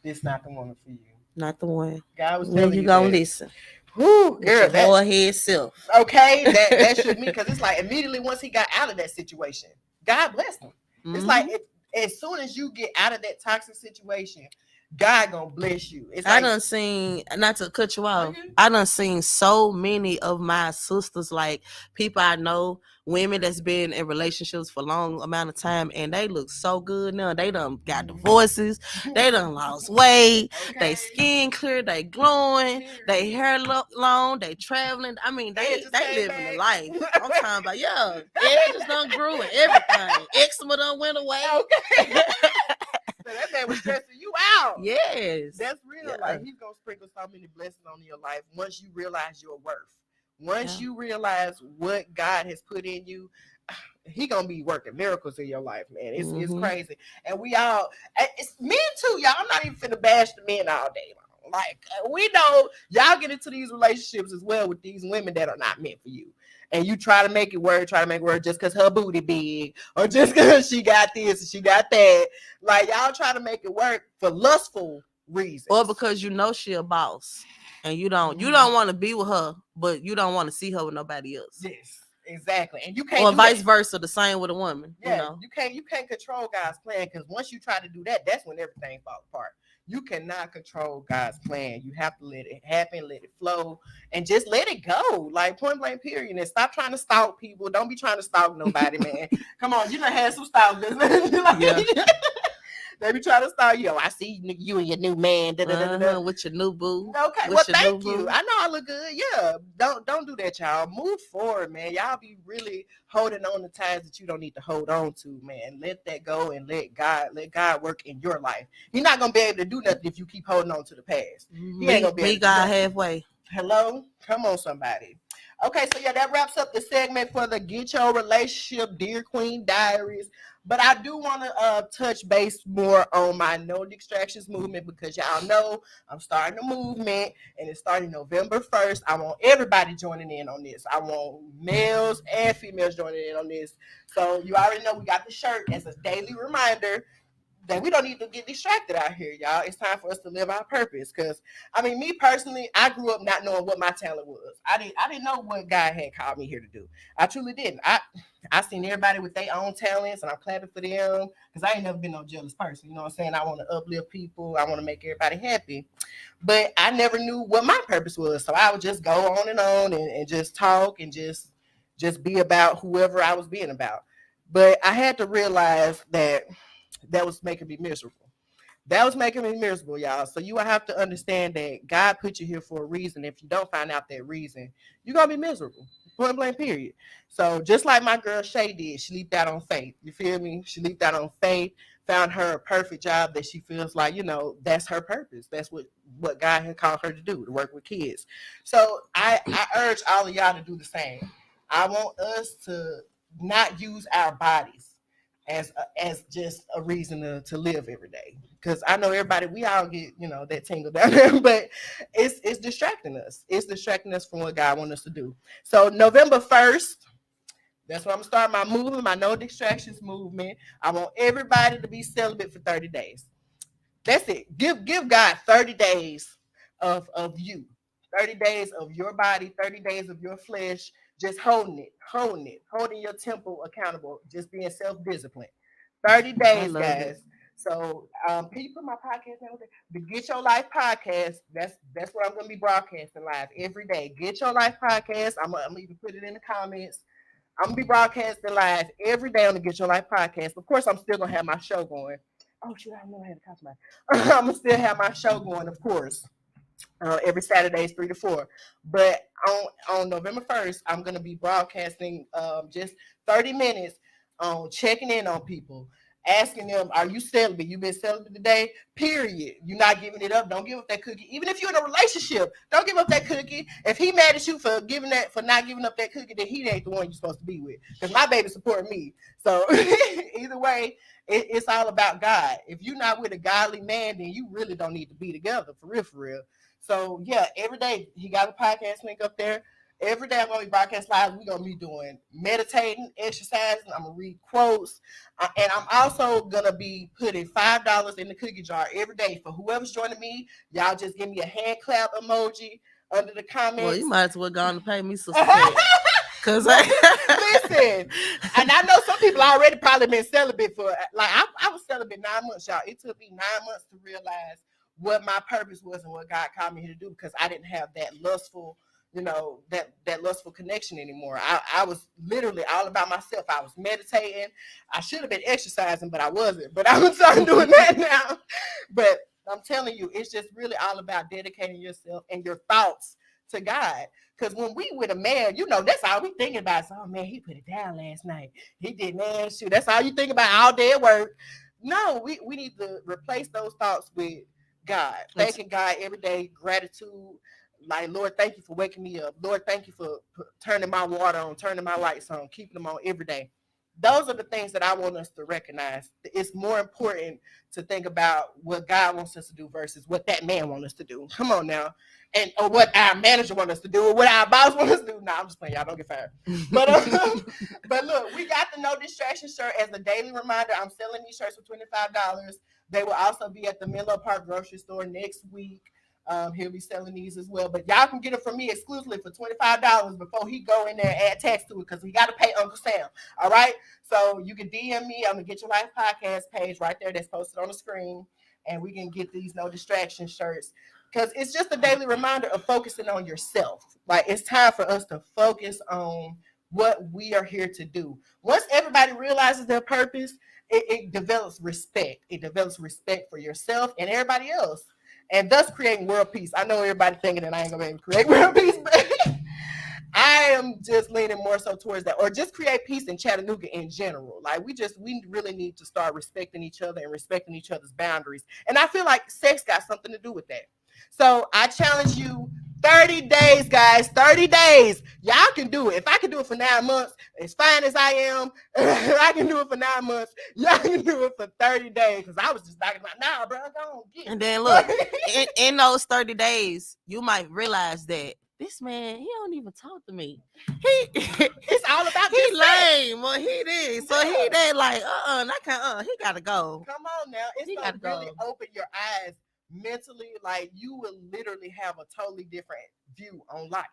this not the woman for you. Not the one. God was telling you gonna listen. Whoo, girl, that whole head self. Okay, that should be, because it's like immediately once he got out of that situation, God blessed him. It's like as soon as you get out of that toxic situation, God gonna bless you. It's I done seen, not to cut you off, I done seen so many of my sisters, like people I know, women that's been in relationships for a long amount of time, and they look so good now. They done got divorces, they done lost weight, they skin clear, they glowing, they hair long, they traveling. I mean, they living the life. I'm talking about, edges done grew and everything. Eczema done went away. Okay. So that man was stressing you out. Yes. That's real. Yeah. Like, he's going to sprinkle so many blessings on your life once you realize your worth. Once you realize what God has put in you, he going to be working miracles in your life, man. It's crazy. And we all, it's men too, y'all. I'm not even finna bash the men all day long. Like, we know y'all get into these relationships as well with these women that are not meant for you. And you try to make it work just because her booty big, or just because she got this and she got that. Like, y'all try to make it work for lustful reasons. Or because she a boss. And you don't want to be with her, but you don't want to see her with nobody else. Yes, exactly. And you can't. Or vice versa, the same with a woman. Yeah, you can't control God's plan, because once you try to do that, that's when everything falls apart. You cannot control God's plan. You have to let it happen, let it flow, and just let it go. Like, point blank, period. And stop trying to stalk people. Don't be trying to stalk nobody, man. Come on, you done had some stalkers. They be trying to start, I see you and your new man. With your new boo. Okay, well, thank you. I know I look good. Yeah, don't do that, y'all. Move forward, man. Y'all be really holding on to ties that you don't need to hold on to, man. Let that go and let God work in your life. You're not gonna be able to do nothing if you keep holding on to the past. He ain't gonna be able to do God halfway. Hello, come on, somebody. Okay, so that wraps up the segment for the Get Your Relationship Dear Queen Diaries. But I do want to touch base more on my No Distractions movement, because y'all know I'm starting a movement, and it's starting November 1st. I want everybody joining in on this. I want males and females joining in on this. So you already know we got the shirt as a daily reminder that we don't need to get distracted out here, y'all. It's time for us to live our purpose. Because, I mean, me personally, I grew up not knowing what my talent was. I didn't know what God had called me here to do. I truly didn't. I seen everybody with their own talents, and I'm clapping for them, because I ain't never been no jealous person. You know what I'm saying? I want to uplift people. I want to make everybody happy. But I never knew what my purpose was. So I would just go on and just talk and just be about whoever I was being about. But I had to realize that was making me miserable. That was making me miserable, y'all. So you have to understand that God put you here for a reason. If you don't find out that reason, you're going to be miserable. Point blank, period. So just like my girl Shay did, she leaped out on faith. You feel me? She leaped out on faith, found her a perfect job that she feels like, that's her purpose. That's what God had called her to do, to work with kids. So I urge all of y'all to do the same. I want us to not use our bodies as just a reason to live every day. Because I know everybody, we all get, that tingle down there, but it's distracting us. It's distracting us from what God wants us to do. So November 1st, that's when I'm starting my movement, my no distractions movement. I want everybody to be celibate for 30 days. That's it. Give God 30 days of you. 30 days of your body, 30 days of your flesh, just holding your temple accountable, just being self-disciplined. 30 I days, love it. guys. So can you put my podcast name there? The Get Your Life podcast. That's what I'm gonna be broadcasting live every day. Get Your Life podcast. I'm gonna even put it in the comments. I'm gonna be broadcasting live every day on the Get Your Life podcast. Of course, I'm still gonna have my show going. Oh shoot, I know I had a customer. I'm gonna still have my show going, of course. Every Saturdays 3 to 4. But on November 1st, I'm gonna be broadcasting just 30 minutes on checking in on people, asking them, are you celibate? You been celibate today? Period. You're not giving it up. Don't give up that cookie. Even if you're in a relationship, don't give up that cookie. If he mad at you for not giving up that cookie, then he ain't the one you're supposed to be with. Because my baby supporting me. So either way, it's all about God. If you're not with a godly man, then you really don't need to be together, for real, for real. So yeah, every day he got a podcast link up there. Every day I'm gonna be broadcast live. We're gonna be doing meditating, exercising. I'm gonna read quotes, and I'm also gonna be putting $5 in the cookie jar every day for whoever's joining me. Y'all just give me a hand clap emoji under the comments. Well, you might as well go on to pay me, Sister Cat. Cause listen, and I know some people already probably been celibate for like I was celibate 9 months, y'all. It took me 9 months to realize what my purpose was and what God called me here to do, because I didn't have that lustful, that lustful connection anymore. I was literally all about myself. I was meditating. I should have been exercising, but I wasn't. But I'm starting doing that now. But I'm telling you, it's just really all about dedicating yourself and your thoughts to God. Because when we with a man, that's all we thinking about. So, oh man, he put it down last night. He did man shoot. That's all you think about all day at work. No, we need to replace those thoughts with God. Thanking God every day, gratitude. Like, Lord, thank you for waking me up. Lord, thank you for turning my water on, turning my lights on, keeping them on every day. Those are the things that I want us to recognize. It's more important to think about what God wants us to do versus what that man wants us to do. Come on now. Or what our manager wants us to do, or what our boss wants us to do. No, I'm just playing. Y'all don't get fired. But look, we got the No Distraction shirt as a daily reminder. I'm selling these shirts for $25. They will also be at the Menlo Park grocery store next week. He'll be selling these as well, but y'all can get it from me exclusively for $25 before he go in there and add tax to it, because we got to pay Uncle Sam. All right, so you can DM me on the Get Your Life podcast page right there that's posted on the screen, and we can get these No Distraction shirts, because it's just a daily reminder of focusing on yourself. Like, it's time for us to focus on what we are here to do. Once everybody realizes their purpose, it develops respect. It develops respect for yourself and everybody else, and thus creating world peace. I know everybody thinking that I ain't gonna be able to create world peace, but I am just leaning more so towards that, or just create peace in Chattanooga in general. Like, we really need to start respecting each other and respecting each other's boundaries. And I feel like sex got something to do with that. So I challenge you, 30 days, guys, 30 days. Y'all can do it. If I can do it for 9 months, as fine as I am, I can do it for 9 months. Y'all can do it for 30 days. Because I was just talking about, nah, bro, go on, get it. And then look, in those 30 days, you might realize that this man, he don't even talk to me. It's all about he lame. Well, he did. So he did like, he gotta go. Come on now. It's gonna really open your eyes mentally. Like, you will literally have a totally different view on life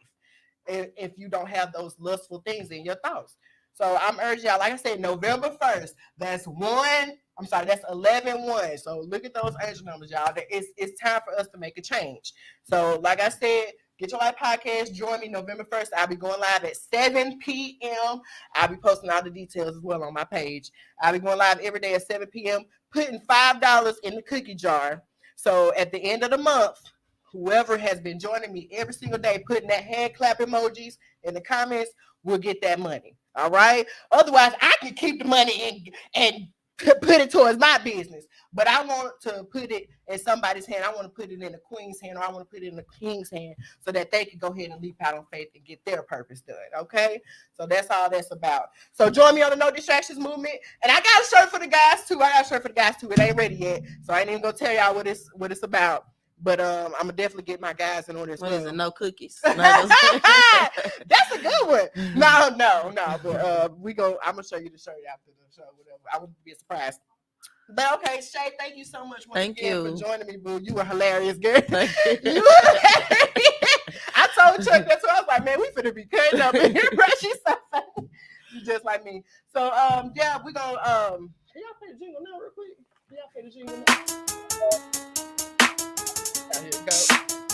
if you don't have those lustful things in your thoughts. So I'm urging y'all, like I said, November 1st, that's 11-1. So look at those angel numbers, y'all. It's time for us to make a change. So like I said, Get Your Life podcast. Join me November 1st. I'll be going live at 7 p.m. I'll be posting all the details as well on my page. I'll be going live every day at 7 p.m., putting $5 in the cookie jar. So at the end of the month, whoever has been joining me every single day, putting that hand clap emojis in the comments, will get that money. All right. Otherwise, I can keep the money and put it towards my business. But I want to put it in somebody's hand. I want to put it in the queen's hand, or I want to put it in the king's hand, so that they can go ahead and leap out on faith and get their purpose done. Okay, so that's all that's about. So join me on the No Distractions movement, and I got a shirt for the guys too. It ain't ready yet, so I ain't even gonna tell y'all what it's about. But I'm gonna definitely get my guys in order as What well. is it? No cookies. That's a good one. No. But I'm gonna show you the shirt after the show. Whatever. I wouldn't be surprised. But okay, Shay, thank you so much once again for joining me, boo. You were hilarious, girl. You were hilarious. I told Chuck that too. I was like, man, we finna be cutting up in here, bro. She's so funny. You just like me. So yeah, we gonna can y'all play the jingle now real quick? Can y'all play the jingle now? Here we go.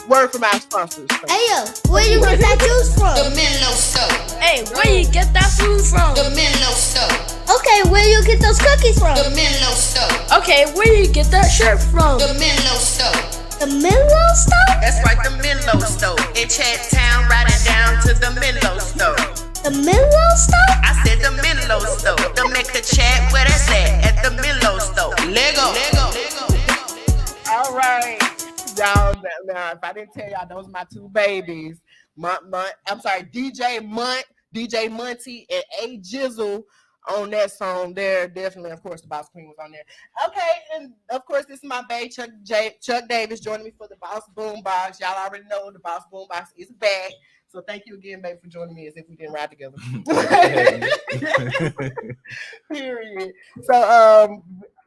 Word from our sponsors. Hey yo, where you get that juice from? The Menlo Store. Hey, where you get that food from? The Menlo Store. Okay, where you get those cookies from? The Menlo Store. Okay, where you get that shirt from? The Menlo Store. The Menlo Store? That's right, the Menlo Store. In Chattown, riding down to the Menlo Store. The Menlo Store? I said the Menlo Store. The make a chat where that's at the Menlo Store. Lego. All right. Y'all, now, if I didn't tell y'all, those are my two babies. DJ Monty, and A Jizzle on that song there. Definitely, of course, the Boss Queen was on there. Okay, and of course, this is my babe, Chuck Davis, joining me for the Boss Boombox. Y'all already know the Boss Boombox is back. So thank you again, babe, for joining me as if we didn't ride together. Period. So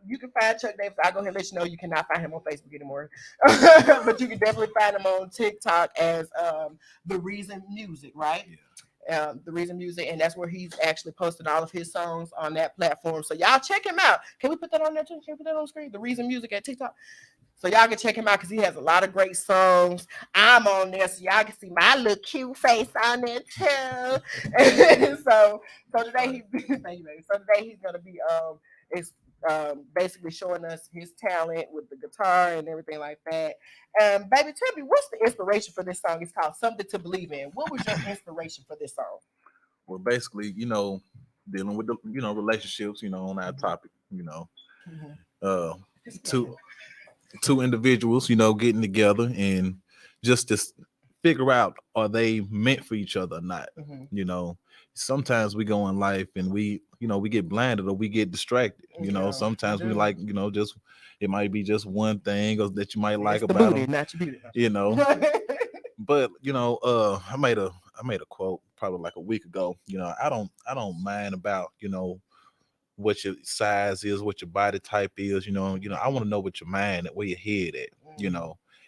you can find Chuck Davis. I'll go ahead and let you know you cannot find him on Facebook anymore. But you can definitely find him on TikTok as The Reason Music, right? Yeah. The Reason Music, and that's where he's actually posted all of his songs on that platform. So y'all check him out. Can we put that on there too? Can we put that on the screen? The Reason Music at TikTok. So y'all can check him out because he has a lot of great songs. I'm on there, so y'all can see my little cute face on there too. so today thank you, baby. So today he's gonna be basically showing us his talent with the guitar and everything like that. Baby, tell me, what's the inspiration for this song? It's called Something to Believe In. What was your inspiration for this song? Well, basically, dealing with the, relationships, on that topic, two individuals, getting together and just to figure out, are they meant for each other or not? Sometimes we go in life and we get blinded or we get distracted. Sometimes we like, just it might be just one thing or that you might like about booty, them, not your beauty. But I made a quote probably like a week ago. I don't mind about what your size is, what your body type is. I want to know what your mind, where your head at.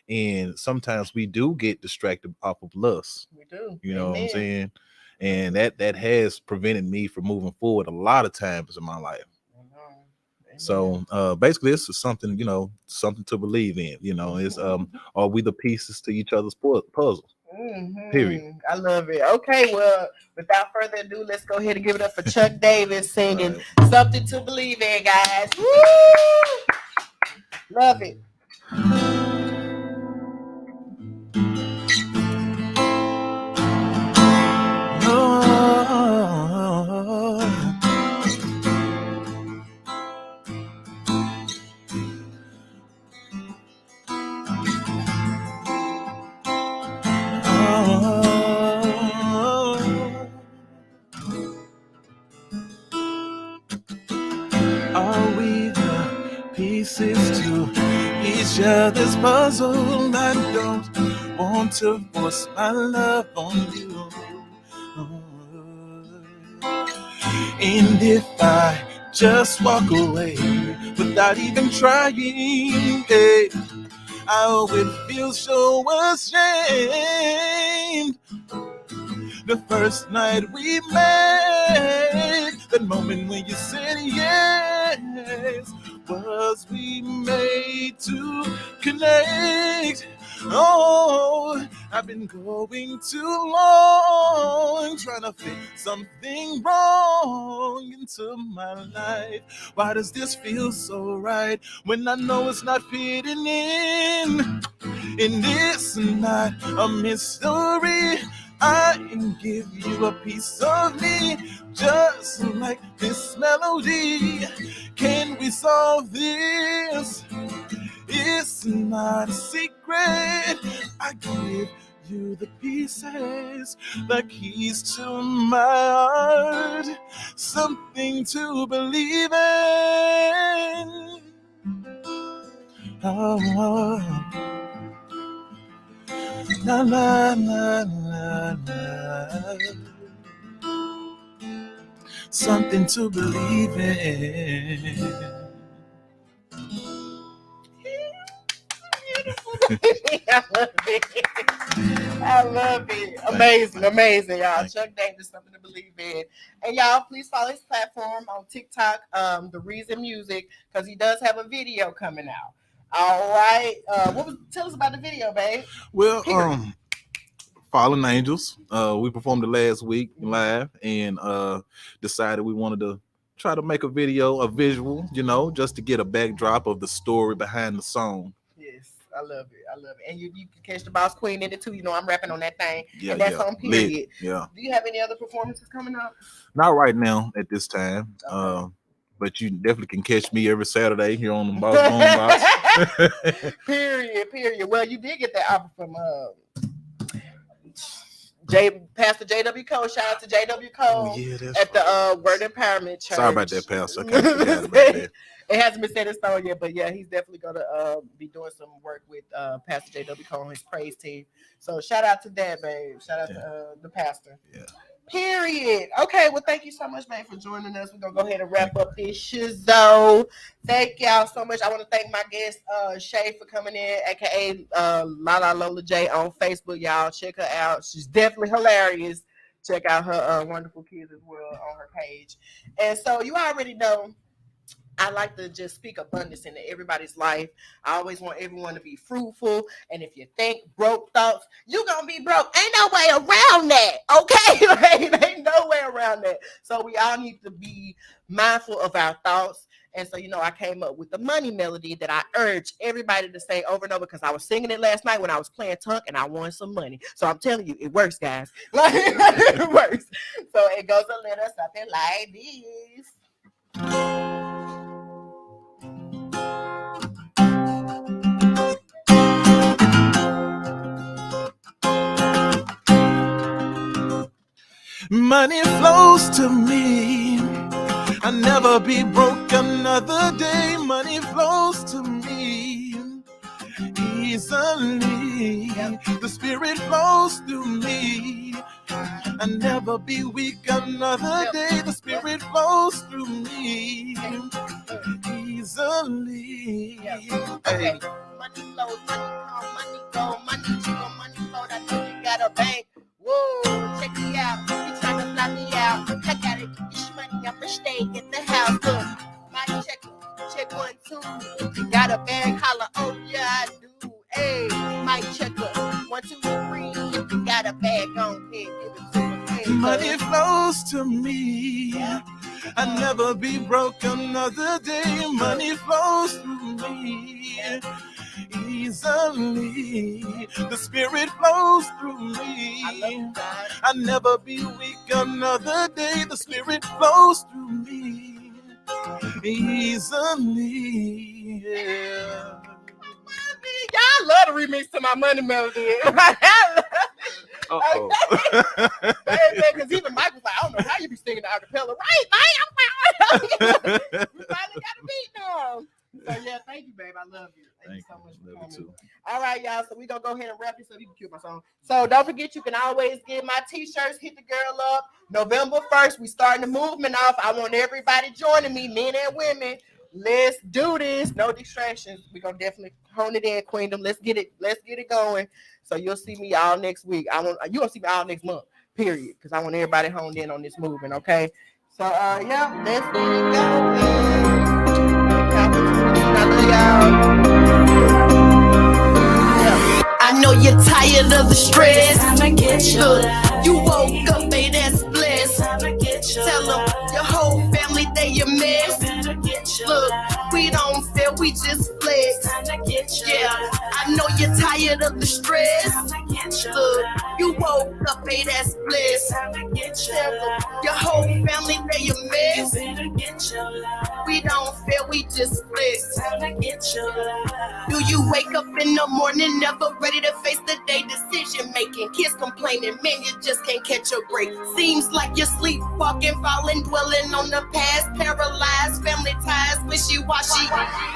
And sometimes we do get distracted off of lust. We do. You know what I'm saying? And that has prevented me from moving forward a lot of times in my life. So basically, this is something, something to believe in. It's are we the pieces to each other's puzzle? Period. I love it. Okay, well, without further ado, let's go ahead and give it up for Chuck Davis singing Something to Believe In, guys. Woo! Love it. Are we the pieces to each other's puzzle? I don't want to force my love on you. And if I just walk away without even trying, I would feel so ashamed. The first night we met, that moment when you said yes, was we made to connect. Oh, I've been going too long, trying to fit something wrong into my life. Why does this feel so right when I know it's not fitting in? And it's not a mystery. I can give you a piece of me, just like this melody. Can we piece of this. It's not a secret. I give you the pieces, the keys to my heart, something to believe in. Oh, la la la la la. Something to believe in. I love it. I love it. Amazing, amazing, y'all. Chuck Davis, something to believe in. And y'all, please follow his platform on TikTok, The Reason Music, because he does have a video coming out. All right. Tell us about the video, babe. Well, Fallen Angels. We performed it last week live, and decided we wanted to try to make a visual, just to get a backdrop of the story behind the song. Yes, I love it. I love it. And you can catch the Boss Queen in it too. I'm rapping on that thing. Yeah, and that's on period. Lit. Yeah. Do you have any other performances coming up? Not right now at this time. Okay. But you definitely can catch me every Saturday here on the Boss. Period. Well, you did get that offer from Pastor J.W. Cole. Shout out to J.W. Cole at the Word Empowerment Church. Sorry about that, Pastor. I kind of forgot about that. It hasn't been set in stone yet, but yeah, he's definitely going to be doing some work with Pastor J.W. Cole and his praise team. So shout out to that, babe. Shout out to the pastor. Yeah. Period. Okay, well, thank you so much, man, for joining us. We're going to go ahead and wrap up this shizzle. Thank y'all so much. I want to thank my guest, Shay, for coming in, a.k.a. Lala Lola J on Facebook. Y'all, check her out. She's definitely hilarious. Check out her wonderful kids as well on her page. And so you already know, I like to just speak abundance into everybody's life. I always want everyone to be fruitful. And if you think broke thoughts, you're going to be broke. Ain't no way around that. Okay? Ain't no way around that. So we all need to be mindful of our thoughts. And so, I came up with the money melody that I urge everybody to say over and over because I was singing it last night when I was playing Tunk and I won some money. So I'm telling you, it works, guys. It works. So it goes a little something like this. Money flows to me. I'll never be broke another day. Money flows to me easily. The spirit flows through me. I'll never be weak another day. The spirit flows through me easily. Okay. Money flows, money come, money go, money chico, money flow. I know you got a bank. Whoa, check me out. You trying to fly me out. I gotta get this money. I'ma stay in the house. Look, money check 1, 2. If you got a bag, holla. Oh yeah, I do. Hey, mic checker 1, 2, 3. If you got a bag, on here, give it to me. Hey, money flows to me. I'll never be broke another day. Money flows through me easily. The spirit flows through me. I'll never be weak another day. The spirit flows through me easily. Yeah. Y'all love to remix to my money melody. Uh-oh. Because even Mike was like, I don't know how you be singing the acapella. Right, Mike? We finally got a beat now. So yeah, thank you, babe. I love you. Thank you so much for coming. Too. All right, y'all. So we're going to go ahead and wrap this up. You can cue my song. So don't forget, you can always get my t-shirts. Hit the girl up. November 1st, we starting the movement off. I want everybody joining me, men and women. Let's do this. No distractions. We're going to definitely hone it in, Queendom. Let's get it going. So you'll see me all next week. You're going to see me all next month, period. Because I want everybody honed in on this movement, okay? So, yeah, let's get it going. I love y'all. I know you're tired of the stress. Look, You woke up, made that bliss. Tell them your whole family they your mess. Look, we don't fail, we just flex. Yeah, I know you're tired of the stress. Look, you woke up, made that bliss. Tell them your whole family they your mess. We don't fail, we just split. Time to get your life. Do you wake up in the morning, never ready to face the day? Decision making, kids complaining, man, you just can't catch a break. Seems like you're sleepwalking, falling, dwelling on the past, paralyzed, family ties, wishy-washy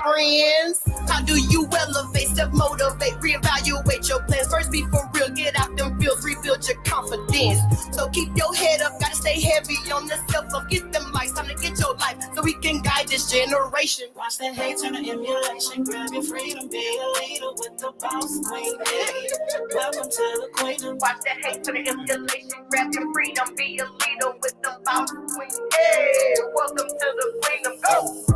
friends. How do you elevate, self-motivate, reevaluate your plans? First be for real, get out them feels, rebuild your confidence. So keep your head up, gotta stay heavy on the self, so get them lights, time to get your life, so we can guide this generation. Watch that hate turn to emulation, grab your freedom, be a leader with the boss queen. Hey, welcome to the queen. Watch that hate turn to emulation, grab your freedom, be a leader with the boss queen. Hey, welcome to the queen of